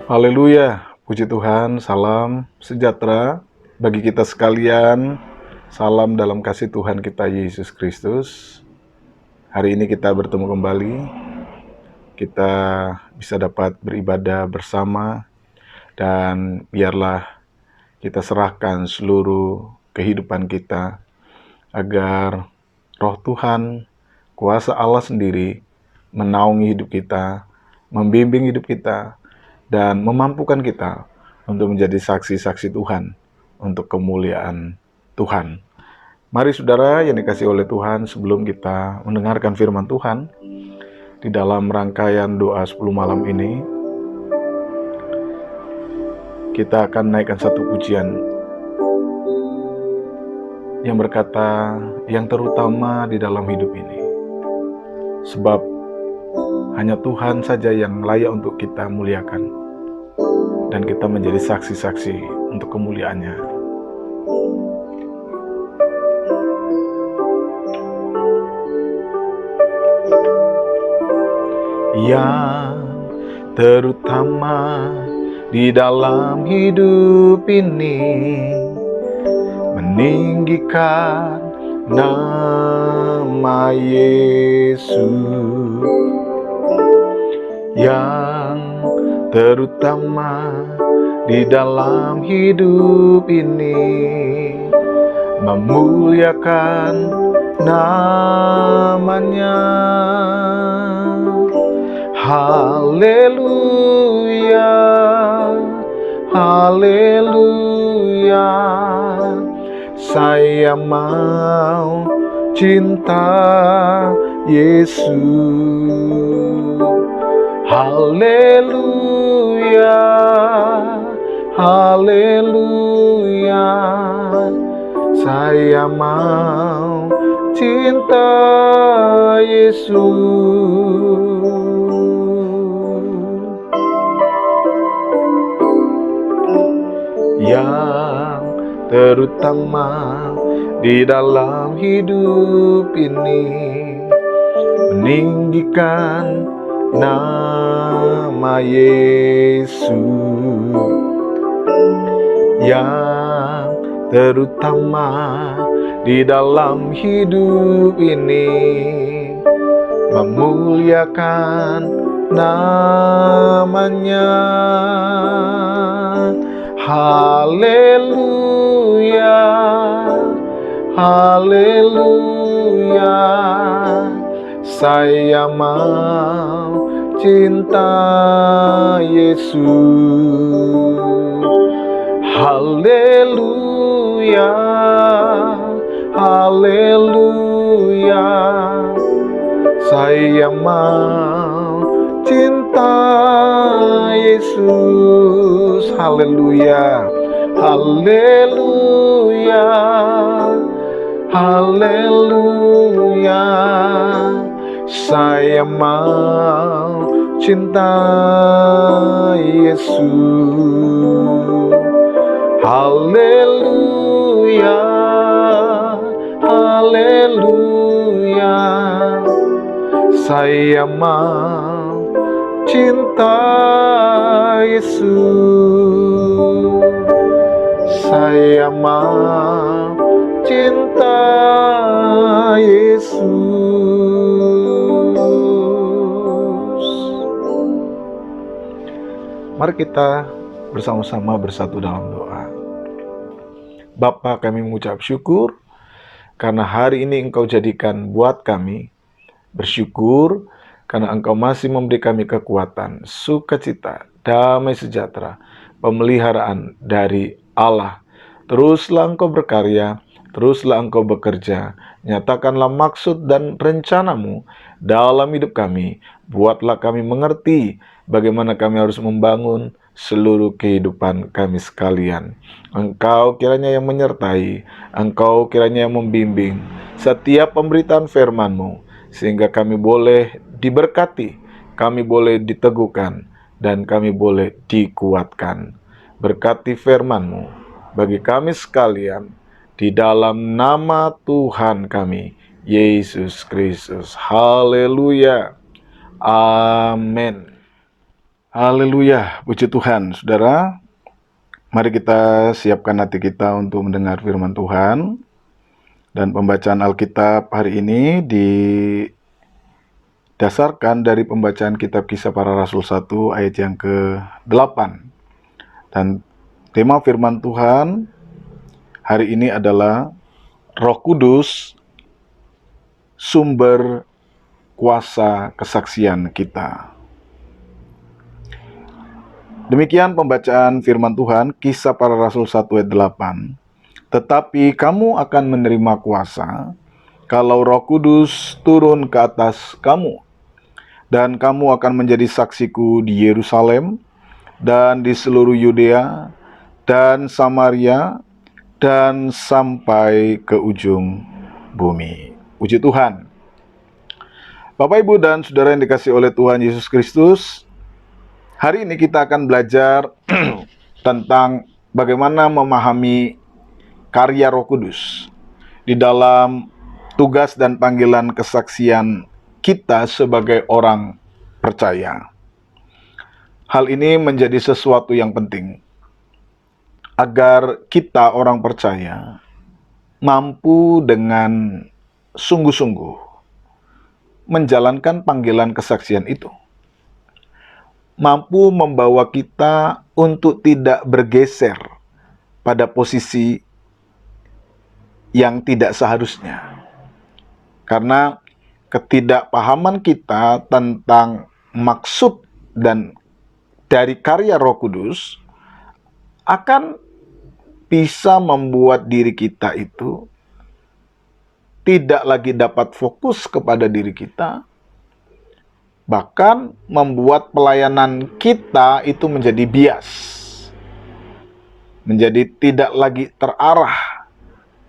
Haleluya, puji Tuhan, salam sejahtera bagi kita sekalian. Salam dalam kasih Tuhan kita Yesus Kristus. Hari ini kita bertemu kembali. Kita bisa dapat beribadah bersama, dan biarlah kita serahkan seluruh kehidupan kita agar Roh Tuhan, kuasa Allah sendiri menaungi hidup kita, membimbing hidup kita, dan memampukan kita untuk menjadi saksi-saksi Tuhan untuk kemuliaan Tuhan. Mari saudara yang dikasihi oleh Tuhan, sebelum kita mendengarkan firman Tuhan, di dalam rangkaian doa 10 malam ini, kita akan naikkan satu pujian yang berkata, yang terutama di dalam hidup ini. Sebab hanya Tuhan saja yang layak untuk kita muliakan, dan kita menjadi saksi-saksi untuk kemuliaan-Nya. Yang terutama di dalam hidup ini, meninggikan nama Yesus. Yang terutama di dalam hidup ini, memuliakan namanya. Haleluya, haleluya, saya mau cinta Yesus. Haleluya, haleluya, saya mau cinta Yesus. Yang terutama di dalam hidup ini, meninggikan nama Yesus. Yang terutama di dalam hidup ini, memuliakan namanya. Haleluya, haleluya, saya mau cinta Yesus. Haleluya, haleluya, saya mau cinta Yesus. Haleluya, haleluya, haleluya, saya mau cinta Yesus. Haleluya, haleluya, saya mau cinta Yesus. Saya mau cinta Yesus. Mari kita bersama-sama bersatu dalam doa. Bapa, kami mengucap syukur karena hari ini Engkau jadikan buat kami. Bersyukur karena Engkau masih memberi kami kekuatan, sukacita, damai sejahtera, pemeliharaan dari Allah. Teruslah Engkau berkarya, teruslah Engkau bekerja, nyatakanlah maksud dan rencana-Mu dalam hidup kami. Buatlah kami mengerti bagaimana kami harus membangun seluruh kehidupan kami sekalian. Engkau kiranya yang menyertai, Engkau kiranya yang membimbing setiap pemberitaan firman-Mu, sehingga kami boleh diberkati, kami boleh diteguhkan, dan kami boleh dikuatkan. Berkati firman-Mu bagi kami sekalian, di dalam nama Tuhan kami, Yesus Kristus. Haleluya. Amin. Haleluya, puji Tuhan. Saudara, mari kita siapkan hati kita untuk mendengar firman Tuhan. Dan pembacaan Alkitab hari ini didasarkan dari pembacaan kitab Kisah Para Rasul 1 ayat yang ke-8. Dan tema firman Tuhan hari ini adalah Roh Kudus, sumber kuasa kesaksian kita. Demikian pembacaan firman Tuhan, Kisah Para Rasul 1 ayat 8. Tetapi kamu akan menerima kuasa kalau Roh Kudus turun ke atas kamu. Dan kamu akan menjadi saksiku di Yerusalem dan di seluruh Yudea dan Samaria dan sampai ke ujung bumi. Puji Tuhan. Bapak, Ibu, dan Saudara yang dikasihi oleh Tuhan Yesus Kristus, hari ini kita akan belajar tentang bagaimana memahami karya Roh Kudus di dalam tugas dan panggilan kesaksian kita sebagai orang percaya. Hal ini menjadi sesuatu yang penting agar kita orang percaya mampu dengan sungguh-sungguh menjalankan panggilan kesaksian itu. Mampu membawa kita untuk tidak bergeser pada posisi yang tidak seharusnya. Karena ketidakpahaman kita tentang maksud dan dari karya Roh Kudus akan bisa membuat diri kita itu tidak lagi dapat fokus kepada diri kita, bahkan membuat pelayanan kita itu menjadi bias, menjadi tidak lagi terarah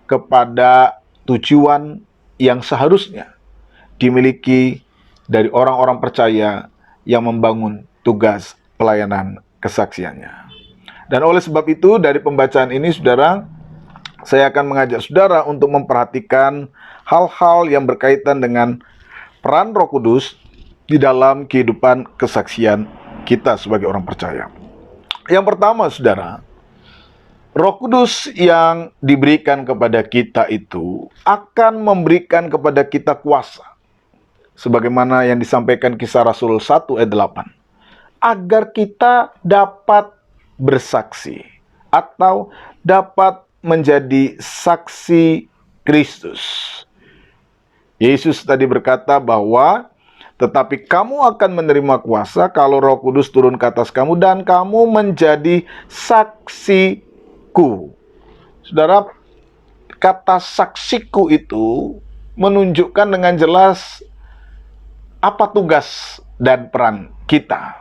kepada tujuan yang seharusnya dimiliki dari orang-orang percaya yang membangun tugas pelayanan kesaksiannya. Dan oleh sebab itu, dari pembacaan ini, saudara, saya akan mengajak saudara untuk memperhatikan hal-hal yang berkaitan dengan peran Roh Kudus di dalam kehidupan kesaksian kita sebagai orang percaya. Yang pertama, saudara, Roh Kudus yang diberikan kepada kita itu akan memberikan kepada kita kuasa. Sebagaimana yang disampaikan Kisah Rasul 1 ayat 8. Agar kita dapat bersaksi atau dapat menjadi saksi Kristus. Yesus tadi berkata bahwa tetapi kamu akan menerima kuasa kalau Roh Kudus turun ke atas kamu dan kamu menjadi saksiku. Saudara, kata saksiku itu menunjukkan dengan jelas apa tugas dan peran kita.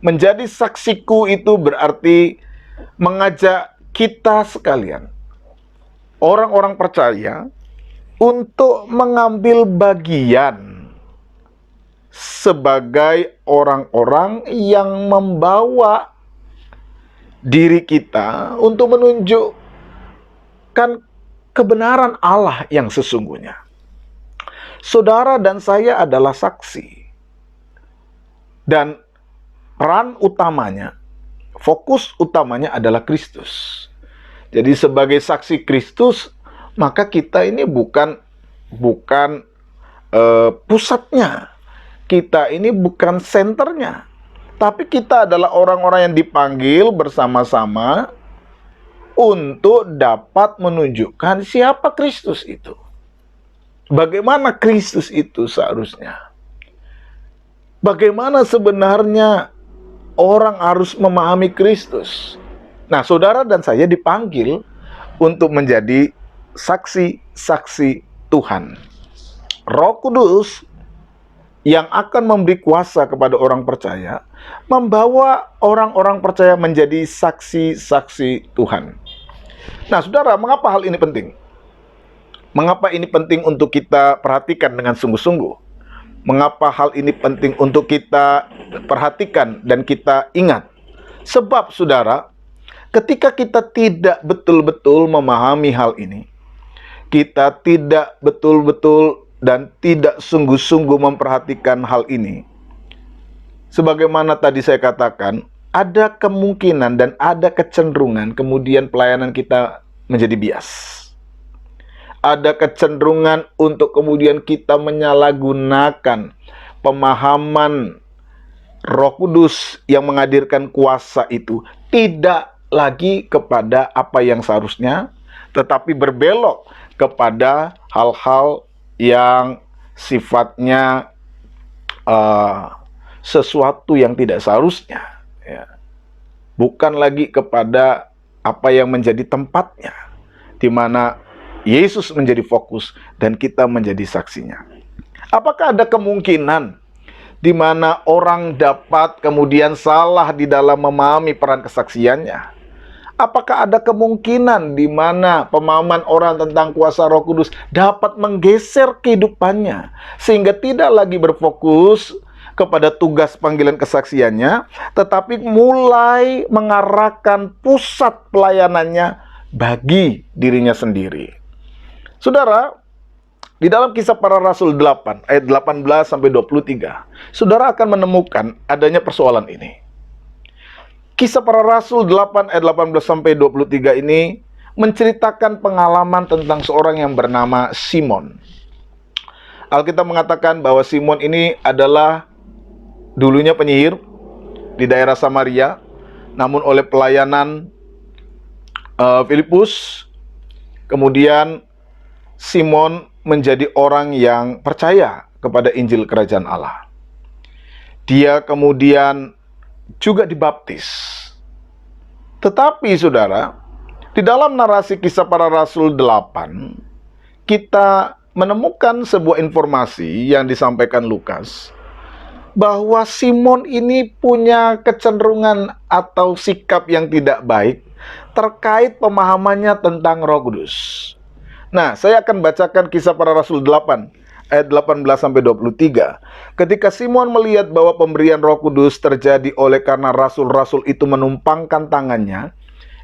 Menjadi saksiku itu berarti mengajak kita sekalian, orang-orang percaya, untuk mengambil bagian sebagai orang-orang yang membawa diri kita untuk menunjukkan kebenaran Allah yang sesungguhnya. Saudara dan saya adalah saksi. Dan peran utamanya, fokus utamanya adalah Kristus. Jadi sebagai saksi Kristus, maka kita ini bukan pusatnya. Kita ini bukan senternya. Tapi kita adalah orang-orang yang dipanggil bersama-sama untuk dapat menunjukkan siapa Kristus itu. Bagaimana Kristus itu seharusnya. Bagaimana sebenarnya orang harus memahami Kristus. Nah, saudara dan saya dipanggil untuk menjadi saksi-saksi Tuhan. Roh Kudus yang akan memberi kuasa kepada orang percaya, membawa orang-orang percaya menjadi saksi-saksi Tuhan. Nah, saudara, mengapa hal ini penting? Mengapa ini penting untuk kita perhatikan dengan sungguh-sungguh? Mengapa hal ini penting untuk kita perhatikan dan kita ingat? Sebab, saudara, ketika kita tidak betul-betul memahami hal ini, kita tidak betul-betul dan tidak sungguh-sungguh memperhatikan hal ini, sebagaimana tadi saya katakan, ada kemungkinan dan ada kecenderungan kemudian pelayanan kita menjadi bias. Ada kecenderungan untuk kemudian kita menyalahgunakan pemahaman Roh Kudus yang menghadirkan kuasa itu tidak lagi kepada apa yang seharusnya, tetapi berbelok kepada hal-hal yang sifatnya sesuatu yang tidak seharusnya, ya. Bukan lagi kepada apa yang menjadi tempatnya, di mana Yesus menjadi fokus dan kita menjadi saksinya. Apakah ada kemungkinan di mana orang dapat kemudian salah di dalam memahami peran kesaksiannya? Apakah ada kemungkinan di mana pemahaman orang tentang kuasa Roh Kudus dapat menggeser kehidupannya sehingga tidak lagi berfokus kepada tugas panggilan kesaksiannya, tetapi mulai mengarahkan pusat pelayanannya bagi dirinya sendiri? Saudara, di dalam Kisah Para Rasul 8 ayat 18 sampai 23, saudara akan menemukan adanya persoalan ini. Kisah Para Rasul 8 ayat 18 sampai 23 ini menceritakan pengalaman tentang seorang yang bernama Simon. Alkitab mengatakan bahwa Simon ini adalah dulunya penyihir di daerah Samaria, namun oleh pelayanan Filipus, kemudian Simon menjadi orang yang percaya kepada Injil Kerajaan Allah. Dia kemudian juga dibaptis. Tetapi saudara, di dalam narasi Kisah Para Rasul 8, kita menemukan sebuah informasi yang disampaikan Lukas, bahwa Simon ini punya kecenderungan atau sikap yang tidak baik terkait pemahamannya tentang Roh Kudus. Nah, saya akan bacakan Kisah Para Rasul 8 ayat 18 sampai 23. Ketika Simon melihat bahwa pemberian Roh Kudus terjadi oleh karena rasul-rasul itu menumpangkan tangannya,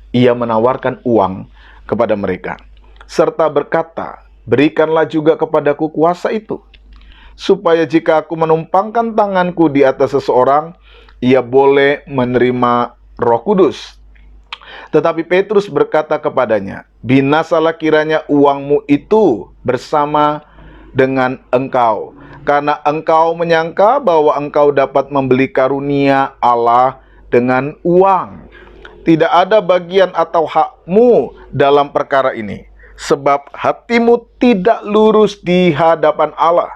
ia menawarkan uang kepada mereka serta berkata, "Berikanlah juga kepadaku kuasa itu, supaya jika aku menumpangkan tanganku di atas seseorang, ia boleh menerima Roh Kudus." Tetapi Petrus berkata kepadanya, "Binasalah kiranya uangmu itu bersama dengan engkau, karena engkau menyangka bahwa engkau dapat membeli karunia Allah dengan uang. Tidak ada bagian atau hakmu dalam perkara ini, sebab hatimu tidak lurus di hadapan Allah.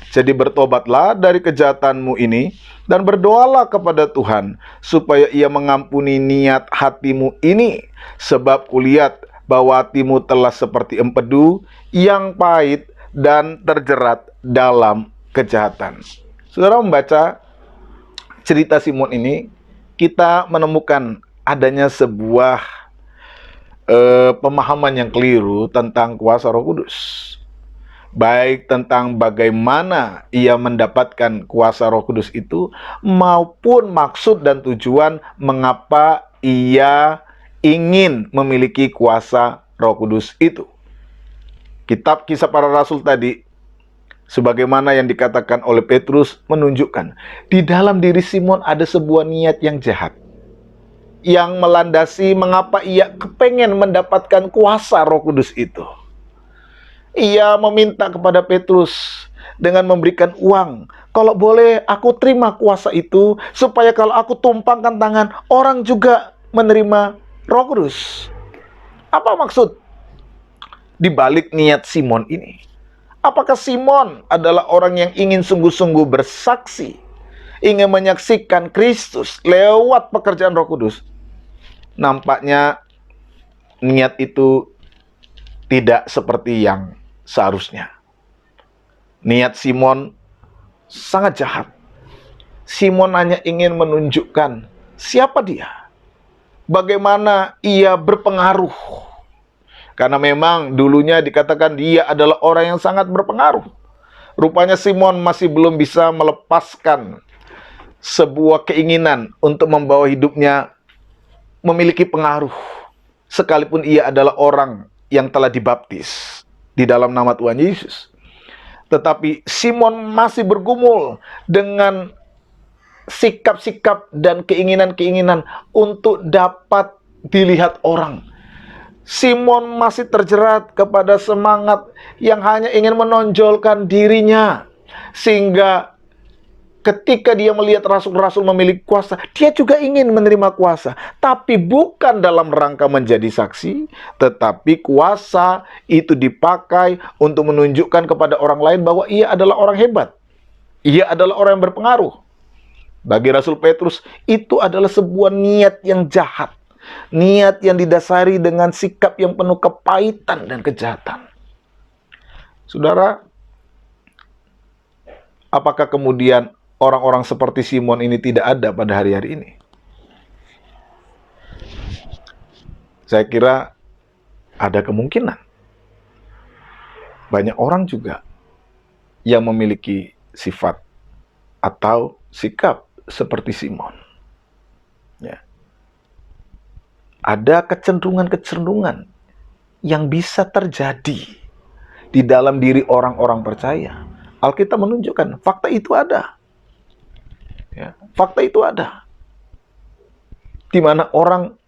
Jadi bertobatlah dari kejahatanmu ini dan berdoalah kepada Tuhan supaya ia mengampuni niat hatimu ini, sebab kulihat bahwa hatimu telah seperti empedu yang pahit dan terjerat dalam kejahatan." Saudara membaca cerita Simon ini, kita menemukan adanya sebuah pemahaman yang keliru tentang kuasa Roh Kudus. Baik tentang bagaimana ia mendapatkan kuasa Roh Kudus itu, maupun maksud dan tujuan mengapa ia ingin memiliki kuasa Roh Kudus itu. Kitab Kisah Para Rasul tadi, sebagaimana yang dikatakan oleh Petrus, menunjukkan di dalam diri Simon ada sebuah niat yang jahat yang melandasi mengapa ia kepengen mendapatkan kuasa Roh Kudus itu. Ia meminta kepada Petrus dengan memberikan uang, "Kalau boleh aku terima kuasa itu, supaya kalau aku tumpangkan tangan, orang juga menerima Roh Kudus." Apa maksud di balik niat Simon ini? Apakah Simon adalah orang yang ingin sungguh-sungguh bersaksi, ingin menyaksikan Kristus lewat pekerjaan Roh Kudus? Nampaknya niat itu tidak seperti yang seharusnya. Niat Simon sangat jahat. Simon hanya ingin menunjukkan siapa dia, bagaimana ia berpengaruh. Karena memang dulunya dikatakan dia adalah orang yang sangat berpengaruh. Rupanya Simon masih belum bisa melepaskan sebuah keinginan untuk membawa hidupnya memiliki pengaruh, sekalipun ia adalah orang yang telah dibaptis di dalam nama Tuhan Yesus. Tetapi Simon masih bergumul dengan sikap-sikap dan keinginan-keinginan untuk dapat dilihat orang. Simon masih terjerat kepada semangat yang hanya ingin menonjolkan dirinya. Sehingga ketika dia melihat rasul-rasul memiliki kuasa, dia juga ingin menerima kuasa. Tapi bukan dalam rangka menjadi saksi, tetapi kuasa itu dipakai untuk menunjukkan kepada orang lain bahwa ia adalah orang hebat. Ia adalah orang yang berpengaruh. Bagi Rasul Petrus, itu adalah sebuah niat yang jahat. Niat yang didasari dengan sikap yang penuh kepahitan dan kejahatan. Saudara, apakah kemudian orang-orang seperti Simon ini tidak ada pada hari-hari ini? Saya kira ada kemungkinan. Banyak orang juga yang memiliki sifat atau sikap seperti Simon. Ya. Ada kecenderungan-kecenderungan yang bisa terjadi di dalam diri orang-orang percaya. Alkitab menunjukkan fakta itu ada. Ya, fakta itu ada. Di mana orang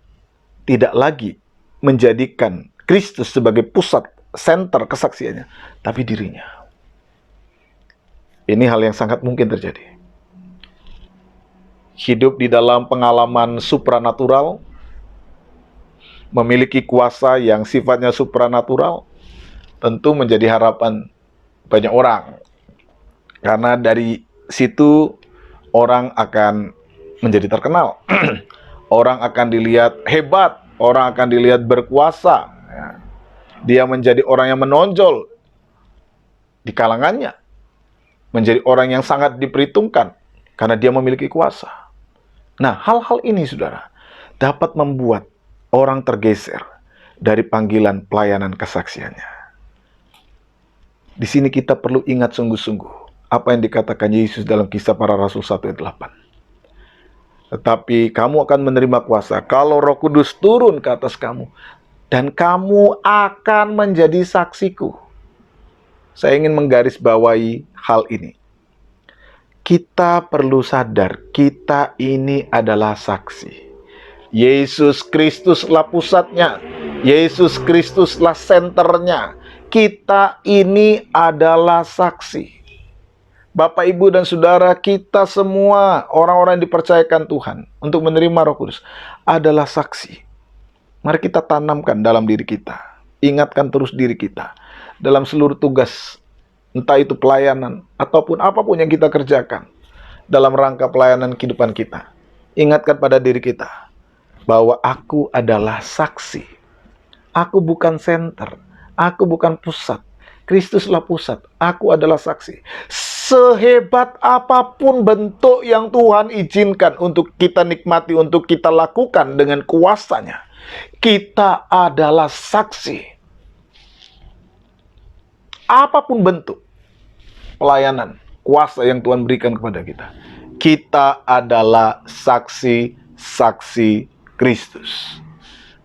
tidak lagi menjadikan Kristus sebagai pusat, center kesaksiannya, tapi dirinya. Ini hal yang sangat mungkin terjadi. Hidup di dalam pengalaman supranatural, memiliki kuasa yang sifatnya supranatural, tentu menjadi harapan banyak orang. Karena dari situ orang akan menjadi terkenal. Orang akan dilihat hebat, orang akan dilihat berkuasa. Dia menjadi orang yang menonjol di kalangannya. Menjadi orang yang sangat diperhitungkan karena dia memiliki kuasa. Nah, hal-hal ini, saudara, dapat membuat orang tergeser dari panggilan pelayanan kesaksiannya. Di sini kita perlu ingat sungguh-sungguh apa yang dikatakan Yesus dalam Kisah Para Rasul 1 ayat 8. Tetapi kamu akan menerima kuasa kalau Roh Kudus turun ke atas kamu, dan kamu akan menjadi saksiku. Saya ingin menggarisbawahi hal ini. Kita perlu sadar, kita ini adalah saksi. Yesus Kristuslah pusatnya. Yesus Kristuslah senternya. Kita ini adalah saksi. Bapak, Ibu, dan Saudara, kita semua orang-orang yang dipercayakan Tuhan untuk menerima Roh Kudus adalah saksi. Mari kita tanamkan dalam diri kita. Ingatkan terus diri kita dalam seluruh tugas, entah itu pelayanan ataupun apapun yang kita kerjakan dalam rangka pelayanan kehidupan kita. Ingatkan pada diri kita bahwa aku adalah saksi. Aku bukan center, aku bukan pusat. Kristuslah pusat, aku adalah saksi. Sehebat apapun bentuk yang Tuhan izinkan untuk kita nikmati, untuk kita lakukan dengan kuasanya, kita adalah saksi. Apapun bentuk pelayanan, kuasa yang Tuhan berikan kepada kita, kita adalah saksi-saksi Kristus.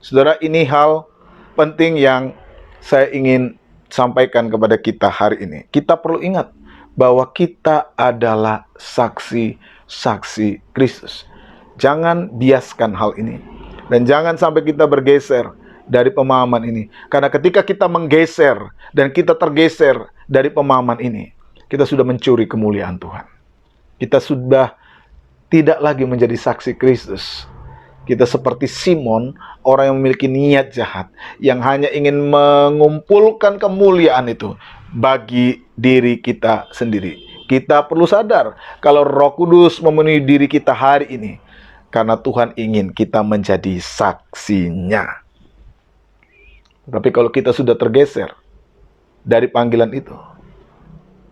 Saudara, ini hal penting yang saya ingin sampaikan kepada kita hari ini. Kita perlu ingat bahwa kita adalah saksi-saksi Kristus. Jangan biaskan hal ini. Dan jangan sampai kita bergeser dari pemahaman ini. Karena ketika kita menggeser dan kita tergeser dari pemahaman ini, kita sudah mencuri kemuliaan Tuhan. Kita sudah tidak lagi menjadi saksi Kristus. Kita seperti Simon, orang yang memiliki niat jahat, yang hanya ingin mengumpulkan kemuliaan itu bagi diri kita sendiri. Kita perlu sadar kalau Roh Kudus memenuhi diri kita hari ini, karena Tuhan ingin kita menjadi saksinya. Tapi kalau kita sudah tergeser dari panggilan itu,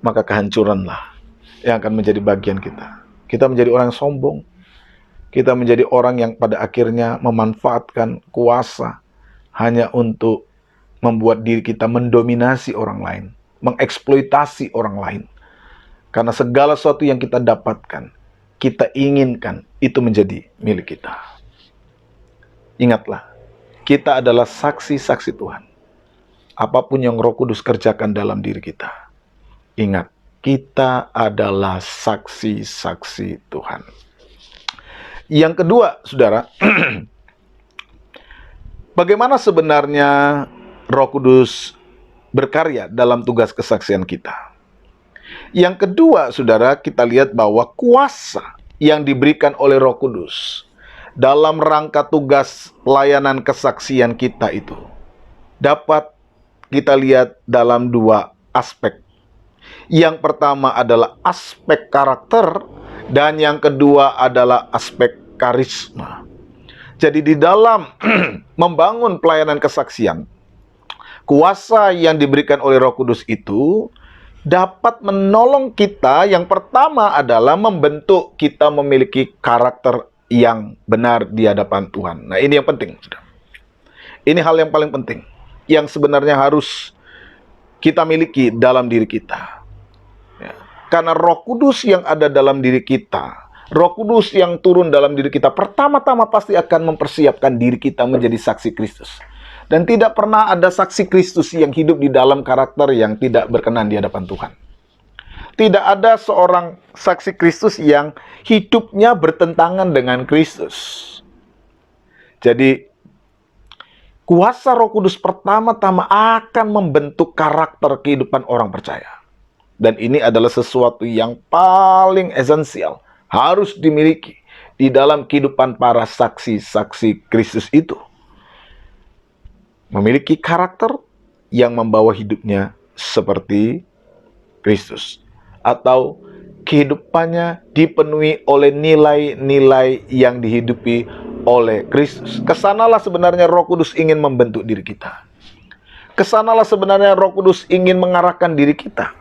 maka kehancuranlah yang akan menjadi bagian kita. Kita menjadi orang yang sombong. Kita menjadi orang yang pada akhirnya memanfaatkan kuasa hanya untuk membuat diri kita mendominasi orang lain, mengeksploitasi orang lain. Karena segala sesuatu yang kita dapatkan, kita inginkan itu menjadi milik kita. Ingatlah, kita adalah saksi-saksi Tuhan. Apapun yang Roh Kudus kerjakan dalam diri kita, ingat, kita adalah saksi-saksi Tuhan. Yang kedua, saudara, bagaimana sebenarnya Roh Kudus berkarya dalam tugas kesaksian kita? Yang kedua, saudara, kita lihat bahwa kuasa yang diberikan oleh Roh Kudus dalam rangka tugas pelayanan kesaksian kita itu dapat kita lihat dalam dua aspek. Yang pertama adalah aspek karakter, dan yang kedua adalah aspek karisma. Jadi di dalam membangun pelayanan kesaksian, kuasa yang diberikan oleh Roh Kudus itu dapat menolong kita. Yang pertama adalah membentuk kita memiliki karakter yang benar di hadapan Tuhan. Nah, ini yang penting, saudara. Ini hal yang paling penting, yang sebenarnya harus kita miliki dalam diri kita. Ya. Karena Roh Kudus yang ada dalam diri kita, Roh Kudus yang turun dalam diri kita, pertama-tama pasti akan mempersiapkan diri kita menjadi saksi Kristus. Dan tidak pernah ada saksi Kristus yang hidup di dalam karakter yang tidak berkenan di hadapan Tuhan. Tidak ada seorang saksi Kristus yang hidupnya bertentangan dengan Kristus. Jadi, kuasa Roh Kudus pertama-tama akan membentuk karakter kehidupan orang percaya. Dan ini adalah sesuatu yang paling esensial, harus dimiliki di dalam kehidupan para saksi-saksi Kristus itu. Memiliki karakter yang membawa hidupnya seperti Kristus, atau kehidupannya dipenuhi oleh nilai-nilai yang dihidupi oleh Kristus. Kesanalah sebenarnya Roh Kudus ingin membentuk diri kita. Kesanalah sebenarnya Roh Kudus ingin mengarahkan diri kita,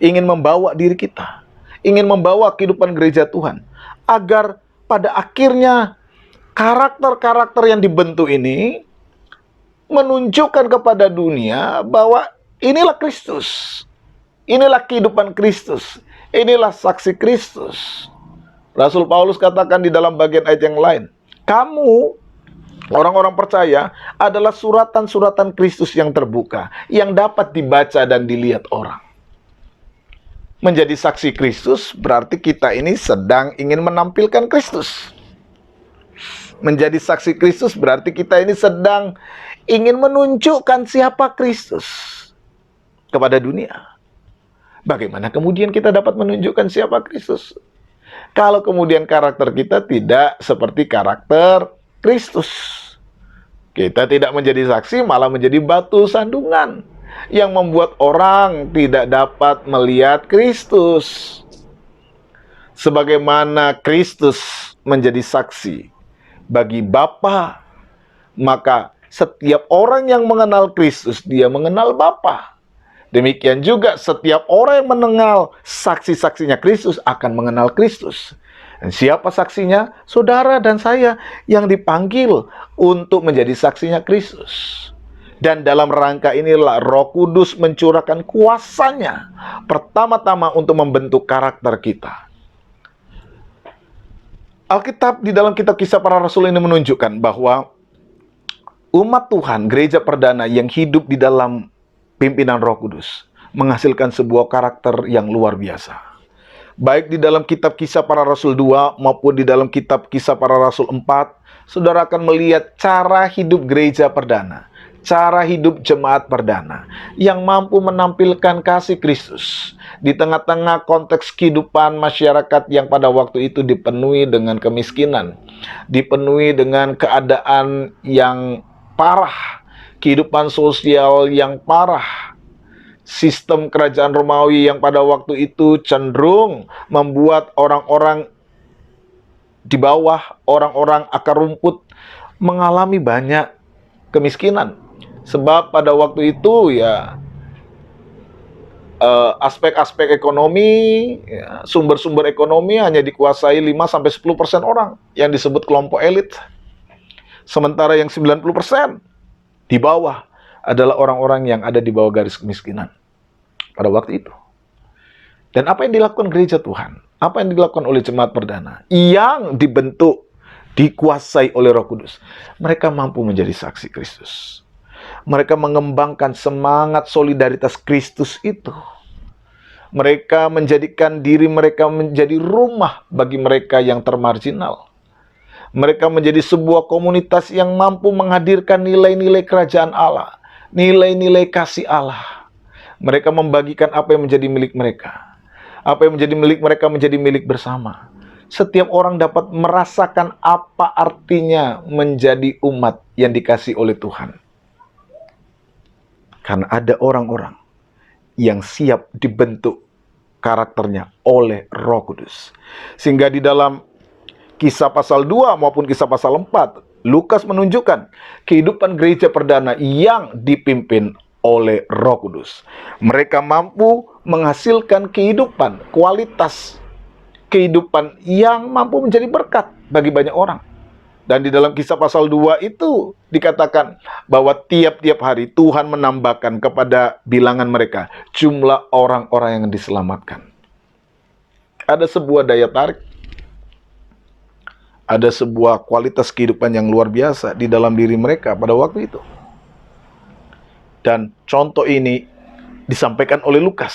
ingin membawa diri kita, ingin membawa kehidupan gereja Tuhan, agar pada akhirnya karakter-karakter yang dibentuk ini menunjukkan kepada dunia bahwa inilah Kristus, inilah kehidupan Kristus, inilah saksi Kristus. Rasul Paulus katakan di dalam bagian ayat yang lain, kamu, orang-orang percaya, adalah suratan-suratan Kristus yang terbuka, yang dapat dibaca dan dilihat orang. Menjadi saksi Kristus berarti kita ini sedang ingin menampilkan Kristus. Menjadi saksi Kristus berarti kita ini sedang ingin menunjukkan siapa Kristus kepada dunia. Bagaimana kemudian kita dapat menunjukkan siapa Kristus? Kalau kemudian karakter kita tidak seperti karakter Kristus. Kita tidak menjadi saksi, malah menjadi batu sandungan yang membuat orang tidak dapat melihat Kristus. Sebagaimana Kristus menjadi saksi bagi Bapa, maka setiap orang yang mengenal Kristus, dia mengenal Bapa. Demikian juga setiap orang yang mengenal saksi-saksinya Kristus akan mengenal Kristus. Dan siapa saksinya? Saudara dan saya yang dipanggil untuk menjadi saksinya Kristus. Dan dalam rangka inilah Roh Kudus mencurahkan kuasanya pertama-tama untuk membentuk karakter kita. Alkitab di dalam kitab Kisah Para Rasul ini menunjukkan bahwa umat Tuhan, gereja perdana yang hidup di dalam pimpinan Roh Kudus menghasilkan sebuah karakter yang luar biasa. Baik di dalam kitab Kisah Para Rasul 2 maupun di dalam kitab Kisah Para Rasul 4, saudara akan melihat cara hidup gereja perdana, cara hidup jemaat perdana yang mampu menampilkan kasih Kristus di tengah-tengah konteks kehidupan masyarakat yang pada waktu itu dipenuhi dengan kemiskinan, dipenuhi dengan keadaan yang parah, kehidupan sosial yang parah. Sistem kerajaan Romawi yang pada waktu itu cenderung membuat orang-orang di bawah, orang-orang akar rumput mengalami banyak kemiskinan. Sebab pada waktu itu ya aspek-aspek ekonomi, ya, sumber-sumber ekonomi hanya dikuasai 5-10% orang yang disebut kelompok elit. Sementara yang 90% di bawah adalah orang-orang yang ada di bawah garis kemiskinan pada waktu itu. Dan apa yang dilakukan gereja Tuhan? Apa yang dilakukan oleh jemaat perdana yang dibentuk, dikuasai oleh Roh Kudus? Mereka mampu menjadi saksi Kristus. Mereka mengembangkan semangat solidaritas Kristus itu. Mereka menjadikan diri mereka menjadi rumah bagi mereka yang termarginal. Mereka menjadi sebuah komunitas yang mampu menghadirkan nilai-nilai kerajaan Allah, nilai-nilai kasih Allah. Mereka membagikan apa yang menjadi milik mereka. Apa yang menjadi milik mereka menjadi milik bersama. Setiap orang dapat merasakan apa artinya menjadi umat yang dikasihi oleh Tuhan. Karena ada orang-orang yang siap dibentuk karakternya oleh Roh Kudus. Sehingga di dalam Kisah pasal 2 maupun Kisah pasal 4, Lukas menunjukkan kehidupan gereja perdana yang dipimpin oleh Roh Kudus. Mereka mampu menghasilkan kehidupan, kualitas kehidupan yang mampu menjadi berkat bagi banyak orang. Dan di dalam Kisah pasal 2 itu dikatakan bahwa tiap-tiap hari Tuhan menambahkan kepada bilangan mereka jumlah orang-orang yang diselamatkan. Ada sebuah daya tarik, ada sebuah kualitas kehidupan yang luar biasa di dalam diri mereka pada waktu itu. Dan contoh ini disampaikan oleh Lukas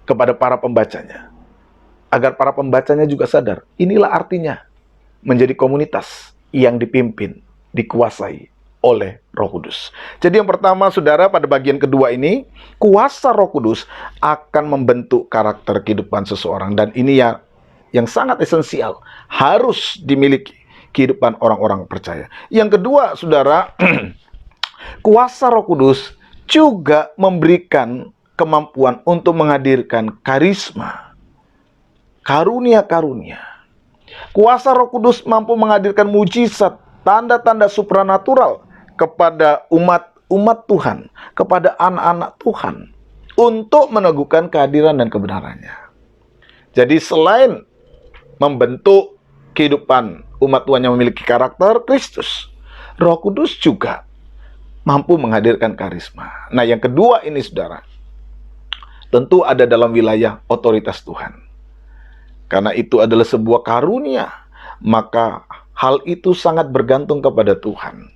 kepada para pembacanya, agar para pembacanya juga sadar, inilah artinya menjadi komunitas yang dipimpin, dikuasai oleh Roh Kudus. Jadi yang pertama, saudara, pada bagian kedua ini, kuasa Roh Kudus akan membentuk karakter kehidupan seseorang. Dan ini ya yang sangat esensial, harus dimiliki kehidupan orang-orang percaya. Yang kedua, saudara, kuasa Roh Kudus juga memberikan kemampuan untuk menghadirkan karisma, karunia-karunia. Kuasa Roh Kudus mampu menghadirkan mujizat, tanda-tanda supranatural kepada umat Tuhan, kepada anak-anak Tuhan, untuk meneguhkan kehadiran dan kebenarannya. Jadi selain membentuk kehidupan umat Tuhan yang memiliki karakter Kristus, Roh Kudus juga mampu menghadirkan karisma. Nah, yang kedua ini, saudara, tentu ada dalam wilayah otoritas Tuhan. Karena itu adalah sebuah karunia, maka hal itu sangat bergantung kepada Tuhan.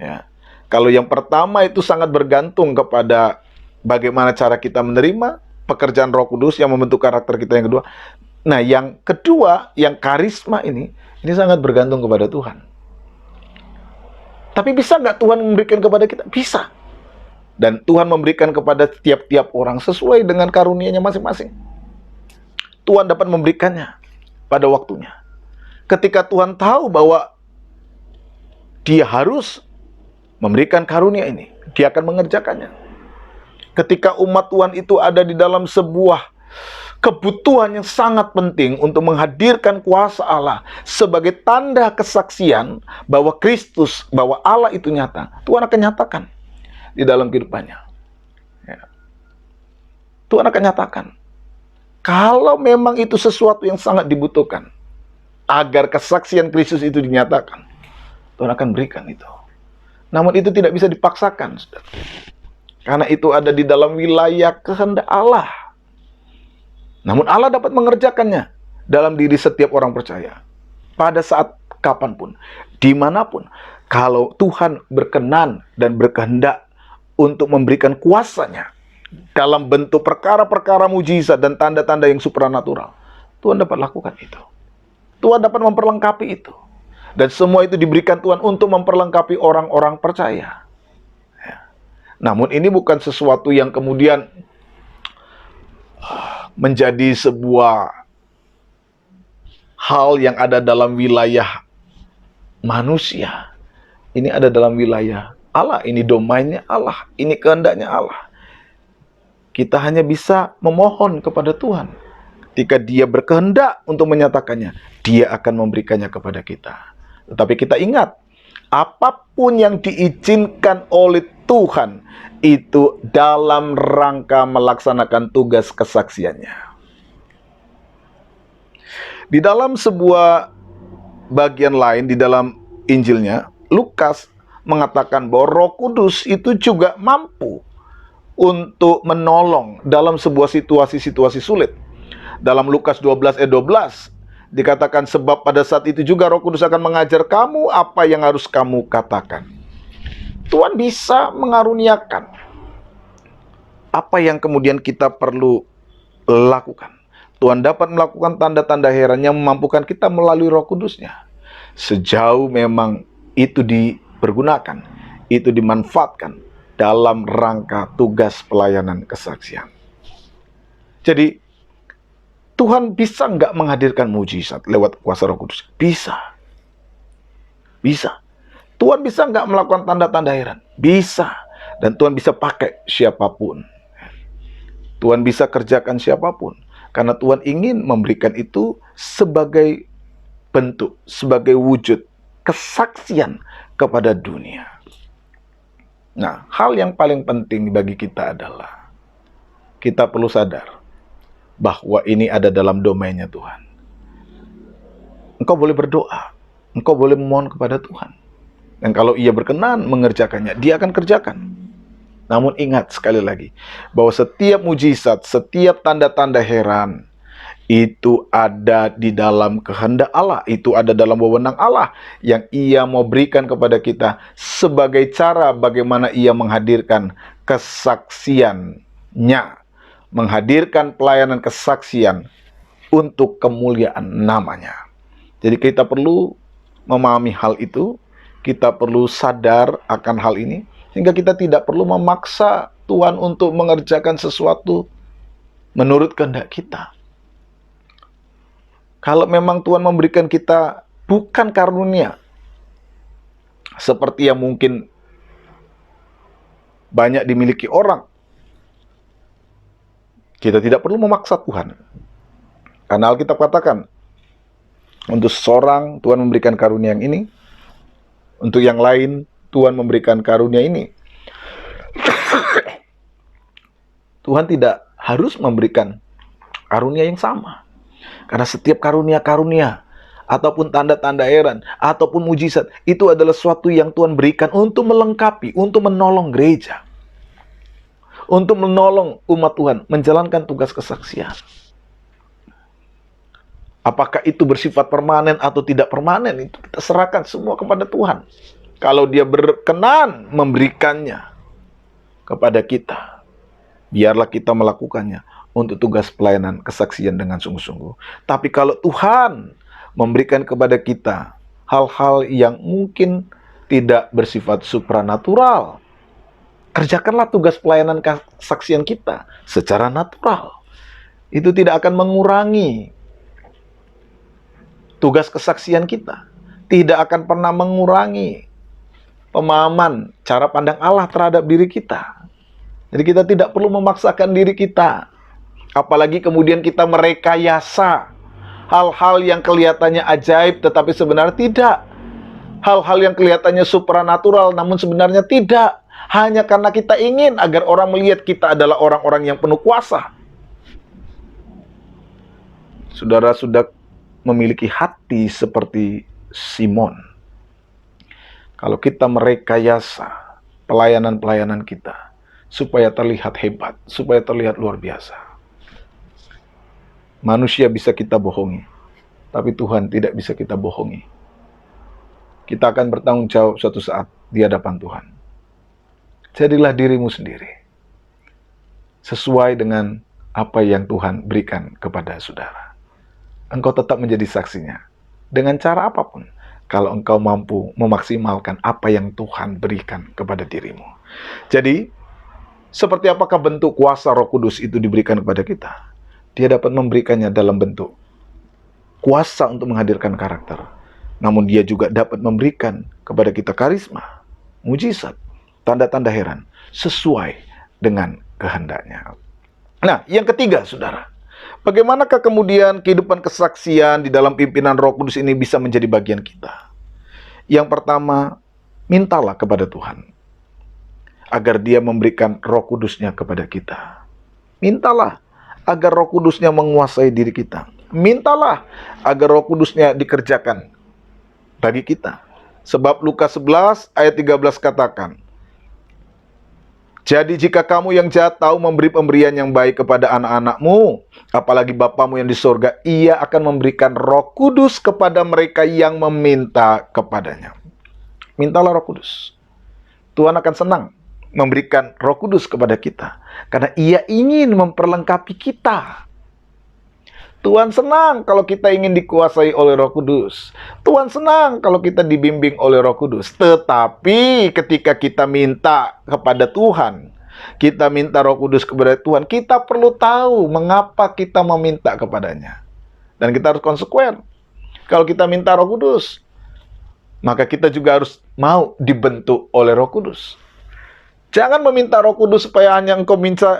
Ya. Kalau yang pertama itu sangat bergantung kepada bagaimana cara kita menerima pekerjaan Roh Kudus yang membentuk karakter kita. Yang kedua, nah, yang kedua, yang karisma ini sangat bergantung kepada Tuhan. Tapi bisa nggak Tuhan memberikan kepada kita? Bisa. Dan Tuhan memberikan kepada tiap-tiap orang sesuai dengan karunia-Nya masing-masing. Tuhan dapat memberikannya pada waktunya. Ketika Tuhan tahu bahwa Dia harus memberikan karunia ini, Dia akan mengerjakannya. Ketika umat Tuhan itu ada di dalam sebuah kebutuhan yang sangat penting untuk menghadirkan kuasa Allah sebagai tanda kesaksian bahwa Kristus, bahwa Allah itu nyata, Tuhan akan nyatakan di dalam kehidupannya. Ya. Tuhan akan nyatakan. Kalau memang itu sesuatu yang sangat dibutuhkan agar kesaksian Kristus itu dinyatakan, Tuhan akan berikan itu. Namun itu tidak bisa dipaksakan, saudara. Karena itu ada di dalam wilayah kehendak Allah. Namun Allah dapat mengerjakannya dalam diri setiap orang percaya. Pada saat kapanpun, dimanapun. Kalau Tuhan berkenan dan berkehendak untuk memberikan kuasa-Nya dalam bentuk perkara-perkara mujizat dan tanda-tanda yang supranatural, Tuhan dapat lakukan itu. Tuhan dapat memperlengkapi itu. Dan semua itu diberikan Tuhan untuk memperlengkapi orang-orang percaya. Ya. Namun ini bukan sesuatu yang kemudian menjadi sebuah hal yang ada dalam wilayah manusia. Ini ada dalam wilayah Allah. Ini domainnya Allah. Ini kehendaknya Allah. Kita hanya bisa memohon kepada Tuhan. Ketika Dia berkehendak untuk menyatakannya, Dia akan memberikannya kepada kita. Tetapi kita ingat, apapun yang diizinkan oleh Tuhan, itu dalam rangka melaksanakan tugas kesaksiannya. Di dalam sebuah bagian lain, di dalam Injilnya, Lukas mengatakan bahwa Roh Kudus itu juga mampu untuk menolong dalam sebuah situasi-situasi sulit. Dalam Lukas 12 ayat 12 dikatakan, sebab pada saat itu juga Roh Kudus akan mengajar kamu apa yang harus kamu katakan. Tuhan bisa mengaruniakan apa yang kemudian kita perlu lakukan. Tuhan dapat melakukan tanda-tanda heran yang memampukan kita melalui Roh Kudus-Nya. sejauh memang itu dipergunakan, itu dimanfaatkan dalam rangka tugas pelayanan kesaksian. Jadi, Tuhan bisa nggak menghadirkan mujizat lewat kuasa Roh Kudus? Bisa. Bisa. Tuhan bisa nggak melakukan tanda-tanda heran? Bisa. Dan Tuhan bisa pakai siapapun. Tuhan bisa kerjakan siapapun. Karena Tuhan ingin memberikan itu sebagai bentuk, sebagai wujud kesaksian kepada dunia. Nah, hal yang paling penting bagi kita adalah kita perlu sadar bahwa ini ada dalam domainnya Tuhan. Engkau boleh berdoa, engkau boleh memohon kepada Tuhan. Dan kalau Ia berkenan mengerjakannya, Dia akan kerjakan. Namun ingat sekali lagi, bahwa setiap mujizat, setiap tanda-tanda heran, itu ada di dalam kehendak Allah, itu ada dalam wewenang Allah yang Ia mau berikan kepada kita sebagai cara bagaimana Ia menghadirkan kesaksiannya, menghadirkan pelayanan kesaksian untuk kemuliaan namanya. Jadi kita perlu memahami hal itu, kita perlu sadar akan hal ini, sehingga kita tidak perlu memaksa Tuhan untuk mengerjakan sesuatu menurut kehendak kita. Kalau memang Tuhan memberikan kita bukan karunia, seperti yang mungkin banyak dimiliki orang, kita tidak perlu memaksa Tuhan. Karena Alkitab katakan, untuk seorang Tuhan memberikan karunia yang ini, untuk yang lain Tuhan memberikan karunia ini. Tuhan tidak harus memberikan karunia yang sama. Karena setiap karunia-karunia, ataupun tanda-tanda heran, ataupun mujizat, itu adalah sesuatu yang Tuhan berikan untuk melengkapi, untuk menolong gereja. Untuk menolong umat Tuhan, menjalankan tugas kesaksian. Apakah itu bersifat permanen atau tidak permanen, itu kita serahkan semua kepada Tuhan. Kalau Dia berkenan memberikannya kepada kita, biarlah kita melakukannya untuk tugas pelayanan kesaksian dengan sungguh-sungguh. Tapi kalau Tuhan memberikan kepada kita hal-hal yang mungkin tidak bersifat supranatural, kerjakanlah tugas pelayanan kesaksian kita secara natural. Itu tidak akan mengurangi tugas kesaksian kita. Tidak akan pernah mengurangi pemahaman, cara pandang Allah terhadap diri kita. Jadi kita tidak perlu memaksakan diri kita. Apalagi kemudian kita merekayasa hal-hal yang kelihatannya ajaib tetapi sebenarnya tidak. Hal-hal yang kelihatannya supranatural namun sebenarnya tidak. Hanya karena kita ingin agar orang melihat kita adalah orang-orang yang penuh kuasa. Saudara sudah memiliki hati seperti Simon. Kalau kita merekayasa pelayanan-pelayanan kita supaya terlihat hebat, supaya terlihat luar biasa. Manusia bisa kita bohongi, tapi Tuhan tidak bisa kita bohongi. Kita akan bertanggung jawab suatu saat di hadapan Tuhan. Jadilah dirimu sendiri, sesuai dengan apa yang Tuhan berikan kepada saudara. Engkau tetap menjadi saksinya, dengan cara apapun, kalau engkau mampu memaksimalkan apa yang Tuhan berikan kepada dirimu. Jadi, seperti apakah bentuk kuasa Roh Kudus itu diberikan kepada kita? Dia dapat memberikannya dalam bentuk kuasa untuk menghadirkan karakter. Namun dia juga dapat memberikan kepada kita karisma, mujizat, tanda-tanda heran, sesuai dengan kehendaknya. Nah, yang ketiga, saudara. Bagaimanakah kemudian kehidupan kesaksian di dalam pimpinan Roh Kudus ini bisa menjadi bagian kita? Yang pertama, mintalah kepada Tuhan agar Dia memberikan Roh Kudus-Nya kepada kita. Mintalah agar Roh Kudus-Nya menguasai diri kita. Mintalah agar Roh Kudus-Nya dikerjakan bagi kita. Sebab Lukas 11 ayat 13 katakan, jadi jika kamu yang jahat tahu memberi pemberian yang baik kepada anak-anakmu, apalagi Bapamu yang di sorga, Ia akan memberikan Roh Kudus kepada mereka yang meminta kepadanya. Mintalah Roh Kudus. Tuhan akan senang memberikan Roh Kudus kepada kita, karena Ia ingin memperlengkapi kita. Tuhan senang kalau kita ingin dikuasai oleh Roh Kudus. Tuhan senang kalau kita dibimbing oleh Roh Kudus. Tetapi ketika kita minta kepada Tuhan, kita minta Roh Kudus kepada Tuhan, kita perlu tahu mengapa kita meminta kepadanya. Dan kita harus konsekuen. Kalau kita minta Roh Kudus, maka kita juga harus mau dibentuk oleh Roh Kudus. Jangan meminta Roh Kudus supaya hanya engkau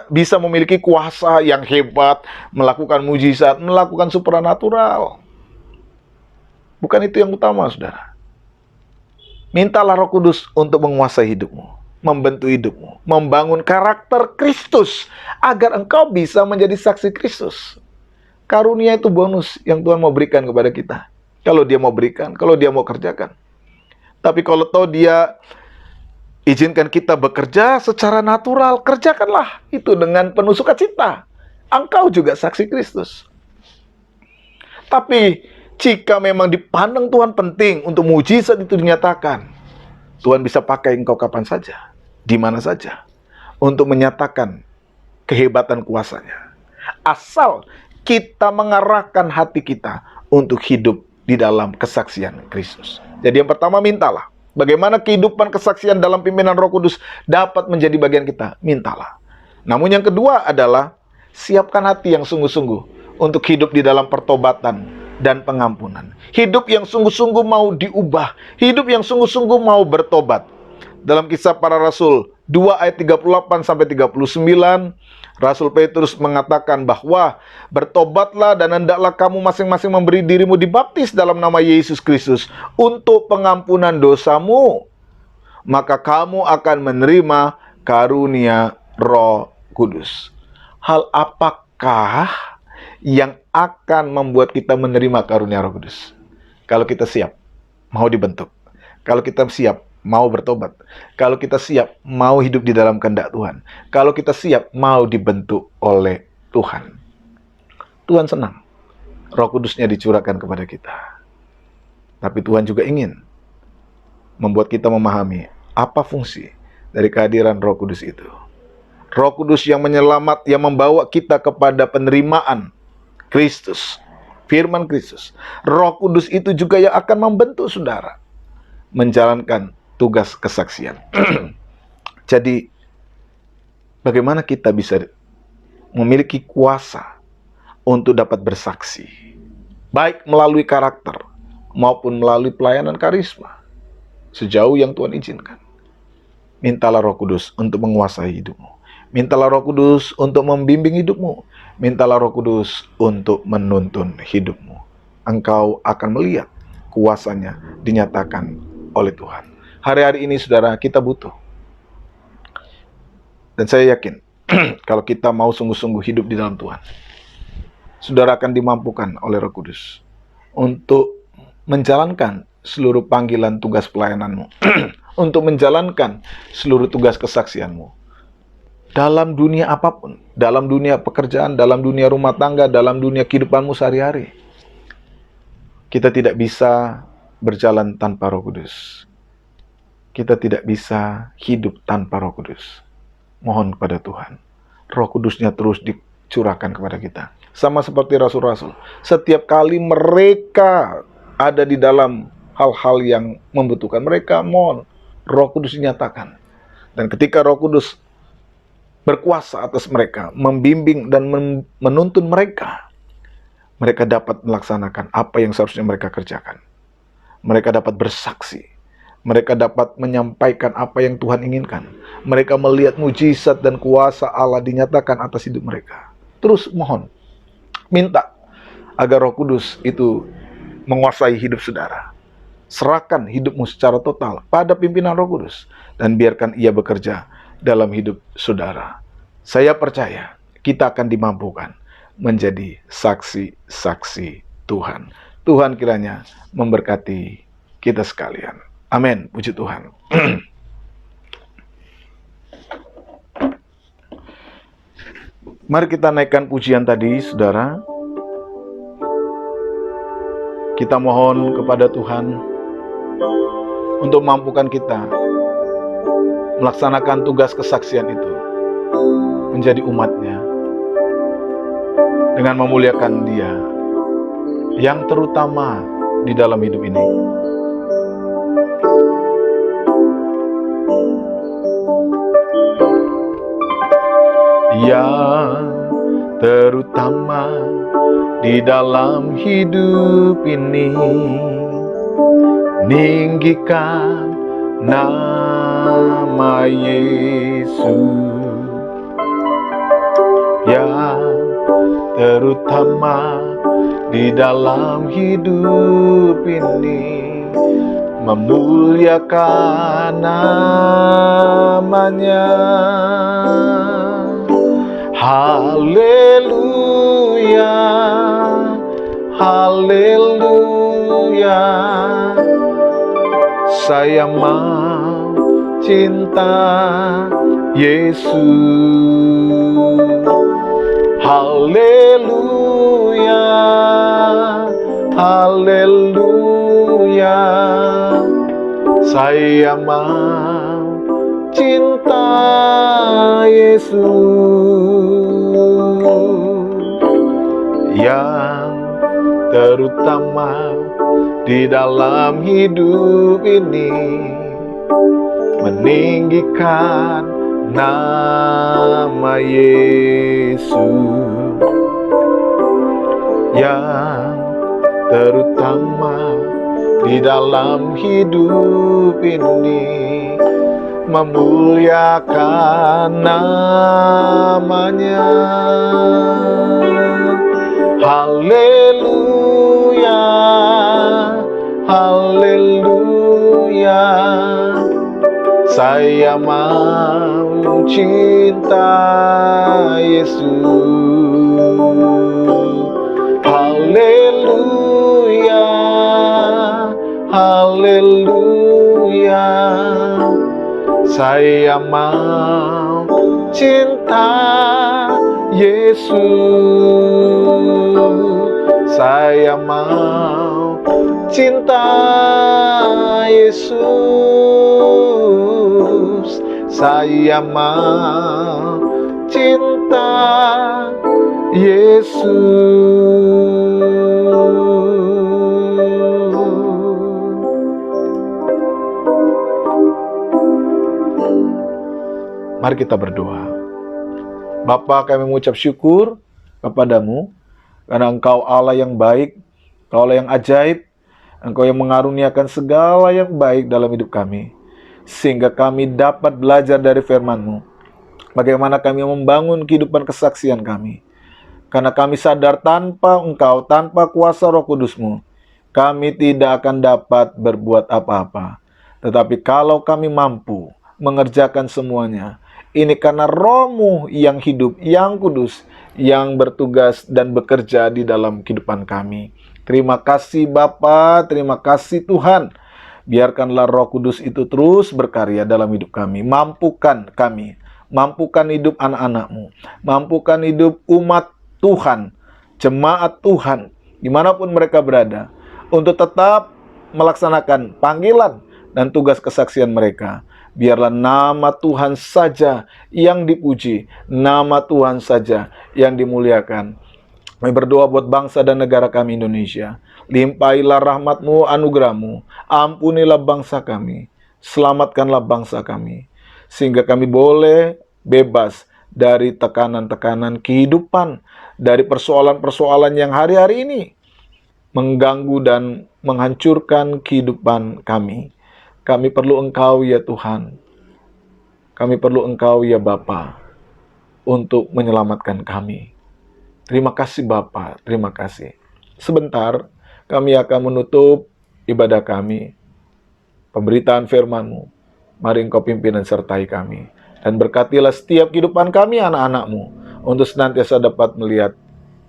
bisa memiliki kuasa yang hebat, melakukan mujizat, melakukan supranatural. Bukan itu yang utama, saudara. Mintalah Roh Kudus untuk menguasai hidupmu, membentuk hidupmu, membangun karakter Kristus, agar engkau bisa menjadi saksi Kristus. Karunia itu bonus yang Tuhan mau berikan kepada kita. Kalau dia mau berikan, kalau dia mau kerjakan. Tapi kalau tahu dia izinkan kita bekerja secara natural, kerjakanlah itu dengan penuh sukacita. Engkau juga saksi Kristus. Tapi jika memang dipandang Tuhan penting untuk mujizat itu dinyatakan, Tuhan bisa pakai engkau kapan saja, di mana saja, untuk menyatakan kehebatan kuasanya. Asal kita mengarahkan hati kita untuk hidup di dalam kesaksian Kristus. Jadi yang pertama, mintalah. Bagaimana kehidupan kesaksian dalam pimpinan Roh Kudus dapat menjadi bagian kita? Mintalah. Namun yang kedua adalah siapkan hati yang sungguh-sungguh untuk hidup di dalam pertobatan dan pengampunan. Hidup yang sungguh-sungguh mau diubah. Hidup yang sungguh-sungguh mau bertobat. Dalam Kisah Para Rasul 2 ayat 38-39, Rasul Petrus mengatakan bahwa bertobatlah dan hendaklah kamu masing-masing memberi dirimu dibaptis dalam nama Yesus Kristus untuk pengampunan dosamu. Maka kamu akan menerima karunia Roh Kudus. Hal apakah yang akan membuat kita menerima karunia Roh Kudus? Kalau kita siap mau dibentuk, kalau kita siap mau bertobat, kalau kita siap mau hidup di dalam kehendak Tuhan, kalau kita siap mau dibentuk oleh Tuhan. Tuhan senang Roh Kudusnya dicurahkan kepada kita. Tapi Tuhan juga ingin membuat kita memahami apa fungsi dari kehadiran Roh Kudus itu. Roh Kudus yang menyelamat, yang membawa kita kepada penerimaan Kristus, firman Kristus. Roh Kudus itu juga yang akan membentuk saudara menjalankan tugas kesaksian. Jadi, bagaimana kita bisa memiliki kuasa untuk dapat bersaksi, baik melalui karakter maupun melalui pelayanan karisma, sejauh yang Tuhan izinkan. Mintalah Roh Kudus untuk menguasai hidupmu. Mintalah Roh Kudus untuk membimbing hidupmu. Mintalah Roh Kudus untuk menuntun hidupmu. Engkau akan melihat kuasanya dinyatakan oleh Tuhan. Hari-hari ini saudara, kita butuh. Dan saya yakin, kalau kita mau sungguh-sungguh hidup di dalam Tuhan, saudara akan dimampukan oleh Roh Kudus untuk menjalankan seluruh panggilan tugas pelayananmu, untuk menjalankan seluruh tugas kesaksianmu. Dalam dunia apapun, dalam dunia pekerjaan, dalam dunia rumah tangga, dalam dunia kehidupanmu sehari-hari. Kita tidak bisa berjalan tanpa Roh Kudus. Kita tidak bisa hidup tanpa Roh Kudus. Mohon kepada Tuhan, Roh Kudusnya terus dicurahkan kepada kita. Sama seperti rasul-rasul. Setiap kali mereka ada di dalam hal-hal yang membutuhkan, mereka mohon Roh Kudus dinyatakan. Dan ketika Roh Kudus berkuasa atas mereka, membimbing dan menuntun mereka, mereka dapat melaksanakan apa yang seharusnya mereka kerjakan. Mereka dapat bersaksi. Mereka dapat menyampaikan apa yang Tuhan inginkan. Mereka melihat mujizat dan kuasa Allah dinyatakan atas hidup mereka. Terus mohon, minta agar Roh Kudus itu menguasai hidup saudara. Serahkan hidupmu secara total pada pimpinan Roh Kudus. Dan biarkan ia bekerja dalam hidup saudara. Saya percaya kita akan dimampukan menjadi saksi-saksi Tuhan. Tuhan kiranya memberkati kita sekalian. Amin. Puji Tuhan. Mari kita naikkan pujian tadi, saudara. Kita mohon kepada Tuhan untuk mampukan kita melaksanakan tugas kesaksian itu menjadi umatnya dengan memuliakan Dia yang terutama di dalam hidup ini. Yang terutama di dalam hidup ini, ninggikan nama Yesus. Yang terutama di dalam hidup ini, memuliakan namanya. Haleluya, haleluya, saya mau cinta Yesus. Haleluya, haleluya, saya mau cinta Yesus. Yang terutama di dalam hidup ini, meninggikan nama Yesus. Yang terutama di dalam hidup ini, memuliakan namanya. Haleluya, haleluya, saya mau cinta Yesus. Haleluya, haleluya, saya mau cinta Yesus. Saya mau cinta Yesus. Saya mau cinta Yesus. Mari kita berdoa. Bapa, kami mengucap syukur kepadamu, karena Engkau Allah yang baik, Engkau Allah yang ajaib, Engkau yang mengaruniakan segala yang baik dalam hidup kami, sehingga kami dapat belajar dari firman-Mu, bagaimana kami membangun kehidupan kesaksian kami. Karena kami sadar tanpa Engkau, tanpa kuasa Roh Kudus-Mu, kami tidak akan dapat berbuat apa-apa. Tetapi kalau kami mampu mengerjakan semuanya, ini karena Roh-Mu yang hidup, yang kudus, yang bertugas dan bekerja di dalam kehidupan kami. Terima kasih Bapa, terima kasih Tuhan. Biarkanlah Roh Kudus itu terus berkarya dalam hidup kami. Mampukan kami, mampukan hidup anak-anak-Mu, mampukan hidup umat Tuhan, jemaat Tuhan, dimanapun mereka berada, untuk tetap melaksanakan panggilan dan tugas kesaksian mereka. Biarlah nama Tuhan saja yang dipuji, nama Tuhan saja yang dimuliakan. Kami berdoa buat bangsa dan negara kami Indonesia. Limpahilah rahmat-Mu, anugerah-Mu. Ampunilah bangsa kami. Selamatkanlah bangsa kami. Sehingga kami boleh bebas dari tekanan-tekanan kehidupan, dari persoalan-persoalan yang hari-hari ini mengganggu dan menghancurkan kehidupan kami. Kami perlu Engkau ya Tuhan. Kami perlu Engkau ya Bapa untuk menyelamatkan kami. Terima kasih Bapa, terima kasih. Sebentar kami akan menutup ibadah kami. Pemberitaan firman-Mu. Mari Engkau pimpin dan sertai kami. Dan berkatilah setiap kehidupan kami anak-anak-Mu, untuk senantiasa dapat melihat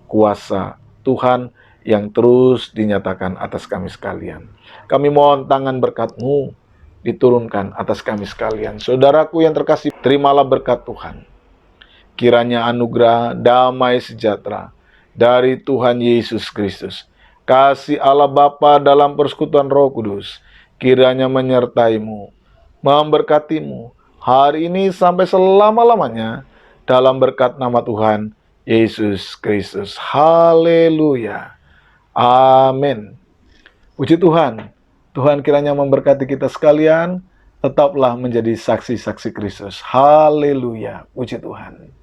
kuasa Tuhan yang terus dinyatakan atas kami sekalian. Kami mohon tangan berkat-Mu diturunkan atas kami sekalian. Saudaraku yang terkasih, terimalah berkat Tuhan. Kiranya anugerah damai sejahtera dari Tuhan Yesus Kristus, kasih Allah Bapa dalam persekutuan Roh Kudus, kiranya menyertai-Mu, memberkati-Mu hari ini sampai selama-lamanya, dalam berkat nama Tuhan Yesus Kristus. Haleluya. Amin. Puji Tuhan. Tuhan kiranya memberkati kita sekalian. Tetaplah menjadi saksi-saksi Kristus. Haleluya. Puji Tuhan.